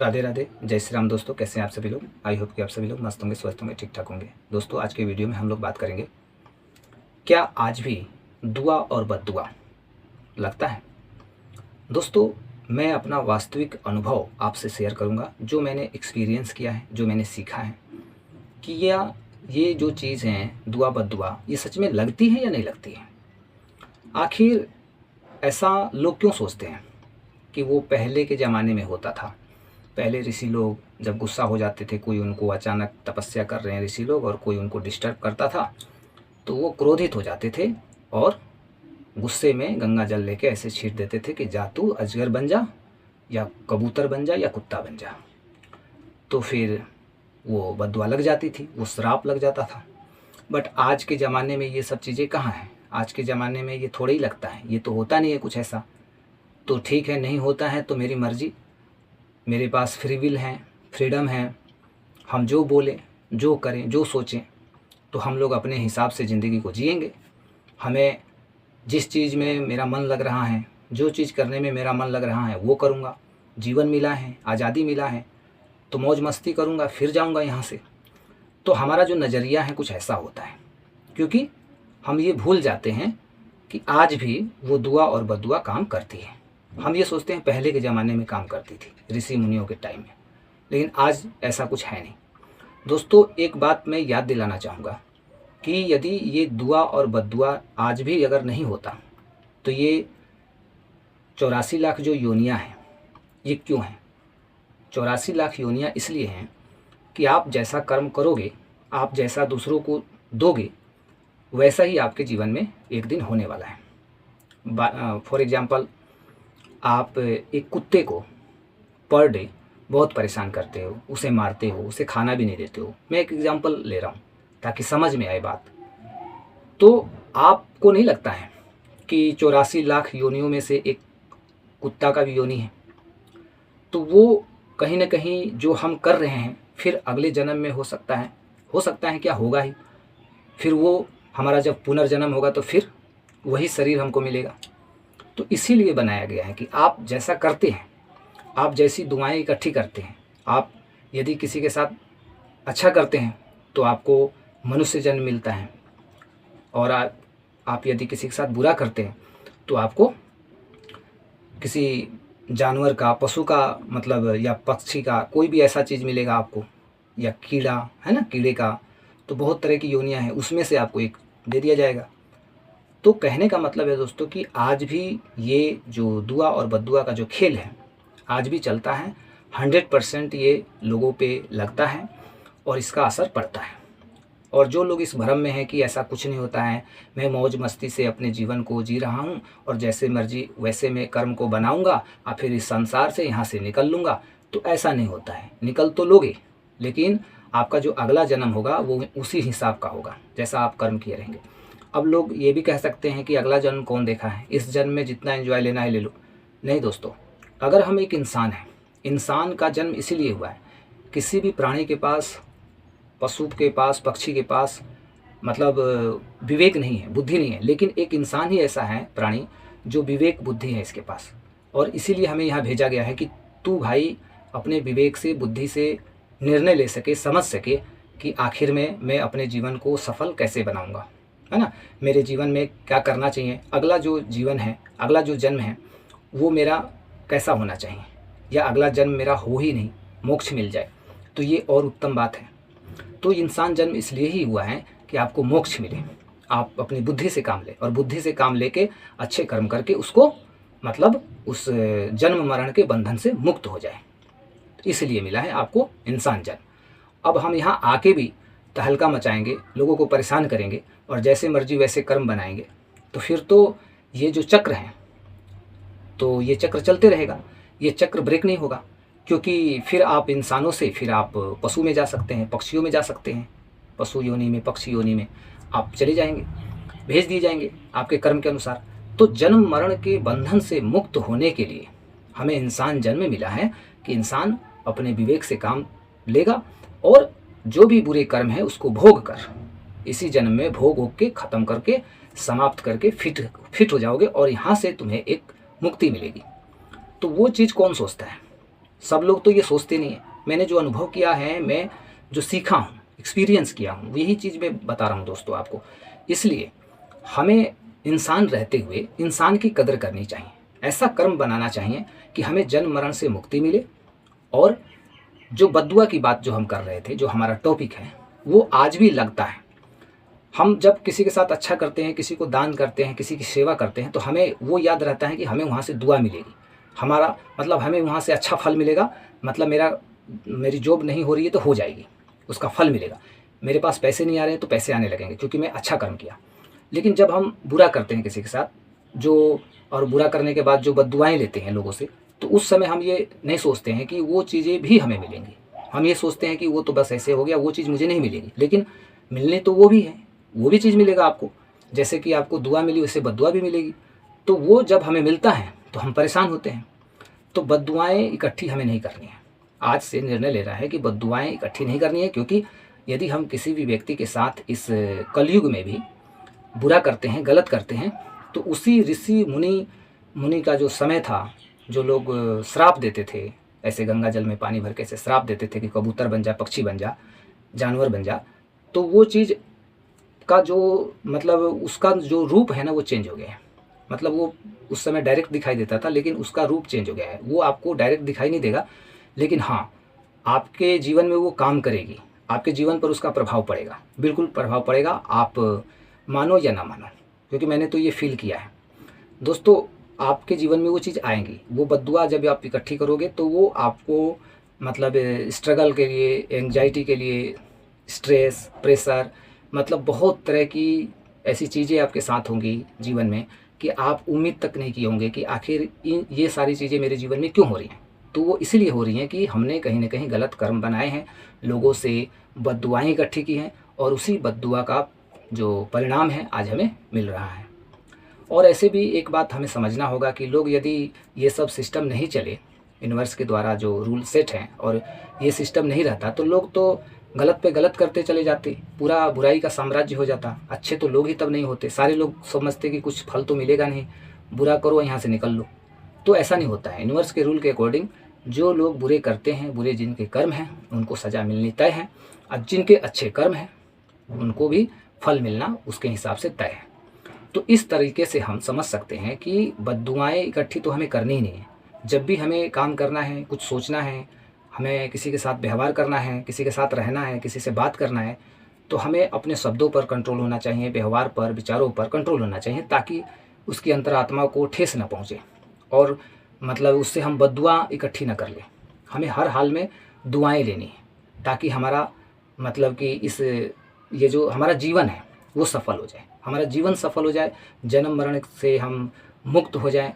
राधे राधे, जय श्री राम। दोस्तों, कैसे हैं आप सभी लोग। आई होप कि आप सभी लोग मस्त होंगे, स्वस्थ होंगे, ठीक ठाक होंगे। दोस्तों, आज के वीडियो में हम लोग बात करेंगे, क्या आज भी दुआ और बद्दुआ लगता है। दोस्तों, मैं अपना वास्तविक अनुभव आपसे शेयर करूंगा, जो मैंने एक्सपीरियंस किया है, जो मैंने सीखा है कि ये जो चीज़ हैं दुआ बद्दुआ, ये सच में लगती है या नहीं लगती है। आखिर ऐसा लोग क्यों सोचते हैं कि वो पहले के ज़माने में होता था। पहले ऋषि लोग जब गुस्सा हो जाते थे, कोई उनको अचानक तपस्या कर रहे हैं ऋषि लोग और कोई उनको डिस्टर्ब करता था, तो वो क्रोधित हो जाते थे और गुस्से में गंगा जल लेके ऐसे छीट देते थे कि जा तू अजगर बन जा, या कबूतर बन जा, या कुत्ता बन जा। तो फिर वो बद्दुआ लग जाती थी, वो श्राप लग जाता था। बट आज के ज़माने में ये सब चीज़ें कहाँ हैं। आज के ज़माने में ये थोड़ा ही लगता है, ये तो होता नहीं है कुछ ऐसा। तो ठीक है, नहीं होता है तो मेरी मर्ज़ी, मेरे पास फ्री विल है, फ्रीडम है। हम जो बोलें, जो करें, जो सोचें, तो हम लोग अपने हिसाब से ज़िंदगी को जिएंगे। हमें जिस चीज़ में मेरा मन लग रहा है, जो चीज़ करने में मेरा मन लग रहा है, वो करूँगा। जीवन मिला है, आज़ादी मिला है, तो मौज मस्ती करूँगा, फिर जाऊँगा यहाँ से। तो हमारा जो नज़रिया है कुछ ऐसा होता है, क्योंकि हम ये भूल जाते हैं कि आज भी वो दुआ और बद्दुआ काम करती है। हम ये सोचते हैं पहले के ज़माने में काम करती थी, ऋषि मुनियों के टाइम में, लेकिन आज ऐसा कुछ है नहीं। दोस्तों, एक बात मैं याद दिलाना चाहूँगा कि यदि ये दुआ और बद्दुआ आज भी अगर नहीं होता, तो ये 84 लाख जो योनियाँ हैं, ये क्यों हैं। 84 लाख योनियाँ इसलिए हैं कि आप जैसा कर्म करोगे, आप जैसा दूसरों को दोगे, वैसा ही आपके जीवन में एक दिन होने वाला है। फॉर एग्ज़ाम्पल, आप एक कुत्ते को पर डे बहुत परेशान करते हो, उसे मारते हो, उसे खाना भी नहीं देते हो। मैं एक एग्जांपल ले रहा हूँ ताकि समझ में आए बात। तो आपको नहीं लगता है कि 84 लाख योनियों में से एक कुत्ता का भी योनि है। तो वो कहीं ना कहीं जो हम कर रहे हैं, फिर अगले जन्म में हो सकता है, क्या होगा ही। फिर वो हमारा जब पुनर्जन्म होगा तो फिर वही शरीर हमको मिलेगा। तो इसीलिए बनाया गया है कि आप जैसा करते हैं, आप जैसी दुआएं इकट्ठी करते हैं, आप यदि किसी के साथ अच्छा करते हैं तो आपको मनुष्य जन्म मिलता है, और आप यदि किसी के साथ बुरा करते हैं तो आपको किसी जानवर का, पशु का मतलब, या पक्षी का, कोई भी ऐसा चीज़ मिलेगा आपको, या कीड़ा है ना, कीड़े का। तो बहुत तरह की योनियां हैं, उसमें से आपको एक दे दिया जाएगा। तो कहने का मतलब है दोस्तों कि आज भी ये जो दुआ और बद्दुआ का जो खेल है आज भी चलता है। 100% ये लोगों पे लगता है और इसका असर पड़ता है। और जो लोग इस भ्रम में हैं कि ऐसा कुछ नहीं होता है, मैं मौज मस्ती से अपने जीवन को जी रहा हूँ और जैसे मर्जी वैसे मैं कर्म को बनाऊँगा और फिर इस संसार से यहाँ से निकल लूँगा, तो ऐसा नहीं होता है। निकल तो लोगे, लेकिन आपका जो अगला जन्म होगा वो उसी हिसाब का होगा जैसा आप कर्म किए रहेंगे। अब लोग ये भी कह सकते हैं कि अगला जन्म कौन देखा है, इस जन्म में जितना एंजॉय लेना है ले लो। नहीं दोस्तों, अगर हम एक इंसान हैं, इंसान का जन्म इसीलिए हुआ है। किसी भी प्राणी के पास, पशु के पास, पक्षी के पास मतलब विवेक नहीं है, बुद्धि नहीं है, लेकिन एक इंसान ही ऐसा है प्राणी जो विवेक बुद्धि है इसके पास। और इसीलिए हमें यहाँ भेजा गया है कि तू भाई अपने विवेक से, बुद्धि से निर्णय ले सके, समझ सके कि आखिर में मैं अपने जीवन को सफल कैसे बनाऊंगा, है ना। मेरे जीवन में क्या करना चाहिए, अगला जो जीवन है, अगला जो जन्म है वो मेरा कैसा होना चाहिए, या अगला जन्म मेरा हो ही नहीं, मोक्ष मिल जाए तो ये और उत्तम बात है। तो इंसान जन्म इसलिए ही हुआ है कि आपको मोक्ष मिले, आप अपनी बुद्धि से काम लें और बुद्धि से काम लेके अच्छे कर्म करके उसको मतलब उस जन्म मरण के बंधन से मुक्त हो जाए। इसलिए मिला है आपको इंसान जन्म। अब हम यहाँ आके भी तहलका मचाएंगे, लोगों को परेशान करेंगे और जैसे मर्जी वैसे कर्म बनाएंगे, तो फिर तो ये जो चक्र है, तो ये चक्र चलते रहेगा, ये चक्र ब्रेक नहीं होगा। क्योंकि फिर आप इंसानों से फिर आप पशु में जा सकते हैं, पक्षियों में जा सकते हैं, पशु योनि में, पक्षी योनि में आप चले जाएंगे, भेज दिए जाएंगे आपके कर्म के अनुसार। तो जन्म मरण के बंधन से मुक्त होने के लिए हमें इंसान जन्म मिला है कि इंसान अपने विवेक से काम लेगा और जो भी बुरे कर्म है उसको भोग कर, इसी जन्म में भोग भोग के ख़त्म करके, समाप्त करके फिट हो जाओगे और यहाँ से तुम्हें एक मुक्ति मिलेगी। तो वो चीज़ कौन सोचता है, सब लोग तो ये सोचते नहीं है। मैंने जो अनुभव किया है, मैं जो सीखा हूँ, एक्सपीरियंस किया हूँ, यही चीज़ मैं बता रहा हूँ दोस्तों आपको। इसलिए हमें इंसान रहते हुए इंसान की कदर करनी चाहिए। ऐसा कर्म बनाना चाहिए कि हमें जन्म मरण से मुक्ति मिले। और जो बद्दुआ की बात जो हम कर रहे थे, जो हमारा टॉपिक है, वो आज भी लगता है। हम जब किसी के साथ अच्छा करते हैं, किसी को दान करते हैं, किसी की सेवा करते हैं, तो हमें वो याद रहता है कि हमें वहाँ से दुआ मिलेगी, हमारा मतलब हमें वहाँ से अच्छा फल मिलेगा। मतलब मेरी जॉब नहीं हो रही है तो हो जाएगी, उसका फल मिलेगा। मेरे पास पैसे नहीं आ रहे हैं तो पैसे आने लगेंगे, क्योंकि मैं अच्छा कर्म किया। लेकिन जब हम बुरा करते हैं किसी के साथ, जो और बुरा करने के बाद जो बद्दुआएँ लेते हैं लोगों से, तो उस समय हम ये नहीं सोचते हैं कि वो चीज़ें भी हमें मिलेंगी। हम ये सोचते हैं कि वो तो बस ऐसे हो गया, वो चीज़ मुझे नहीं मिलेगी। लेकिन मिलने तो वो भी है, वो भी चीज़ मिलेगा आपको। जैसे कि आपको दुआ मिली, वैसे बद्दुआ भी मिलेगी। तो वो जब हमें मिलता है तो हम परेशान होते हैं। तो बद्दुआएँ इकट्ठी हमें नहीं करनी है। आज से निर्णय ले रहा है कि बद्दुआएँ इकट्ठी नहीं करनी है, क्योंकि यदि हम किसी भी व्यक्ति के साथ इस कलयुग में भी बुरा करते हैं, गलत करते हैं, तो उसी ऋषि मुनि का जो समय था, जो लोग श्राप देते थे, ऐसे गंगा जल में पानी भर के ऐसे श्राप देते थे कि कबूतर बन जा, पक्षी बन जा, जानवर बन जा, तो वो चीज़ का जो मतलब उसका जो रूप है ना, वो चेंज हो गया है। मतलब वो उस समय डायरेक्ट दिखाई देता था, लेकिन उसका रूप चेंज हो गया है। वो आपको डायरेक्ट दिखाई नहीं देगा, लेकिन हाँ, आपके जीवन में वो काम करेगी, आपके जीवन पर उसका प्रभाव पड़ेगा, बिल्कुल प्रभाव पड़ेगा, आप मानो या ना मानो, क्योंकि मैंने तो ये फील किया है दोस्तों। आपके जीवन में वो चीज़ आएंगी। वो बद्दुआ जब आप इकट्ठी करोगे तो वो आपको मतलब स्ट्रगल के लिए, एंजाइटी के लिए, स्ट्रेस, प्रेशर, मतलब बहुत तरह की ऐसी चीज़ें आपके साथ होंगी जीवन में कि आप उम्मीद तक नहीं किए होंगे कि आखिर ये सारी चीज़ें मेरे जीवन में क्यों हो रही हैं। तो वो इसलिए हो रही हैं कि हमने कहीं ना कहीं गलत कर्म बनाए हैं, लोगों से बद्दुआएँ इकट्ठी की हैं, और उसी बद्दुआ का जो परिणाम है आज हमें मिल रहा है। और ऐसे भी एक बात हमें समझना होगा कि लोग, यदि ये सब सिस्टम नहीं चले, यूनिवर्स के द्वारा जो रूल सेट हैं, और ये सिस्टम नहीं रहता, तो लोग तो गलत पे गलत करते चले जाते, पूरा बुराई का साम्राज्य हो जाता। अच्छे तो लोग ही तब नहीं होते। सारे लोग समझते कि कुछ फल तो मिलेगा नहीं, बुरा करो यहाँ से निकल लो। तो ऐसा नहीं होता है। यूनिवर्स के रूल के अकॉर्डिंग जो लोग बुरे करते हैं, बुरे जिनके कर्म हैं, उनको सज़ा मिलनी तय है, और जिनके अच्छे कर्म हैं उनको भी फल मिलना उसके हिसाब से तय है। तो इस तरीके से हम समझ सकते हैं कि बद्दुआएँ इकट्ठी तो हमें करनी ही नहीं है। जब भी हमें काम करना है, कुछ सोचना है, हमें किसी के साथ व्यवहार करना है, किसी के साथ रहना है, किसी से बात करना है, तो हमें अपने शब्दों पर कंट्रोल होना चाहिए, व्यवहार पर, विचारों पर कंट्रोल होना चाहिए, ताकि उसकी अंतरात्मा को ठेस न पहुँचे, और मतलब उससे हम बद्दुआ इकट्ठी न कर लें। हमें हर हाल में दुआएँ लेनी है, ताकि हमारा मतलब कि ये जो हमारा जीवन है वो सफल हो जाए, हमारा जीवन सफल हो जाए, जन्म मरण से हम मुक्त हो जाएं,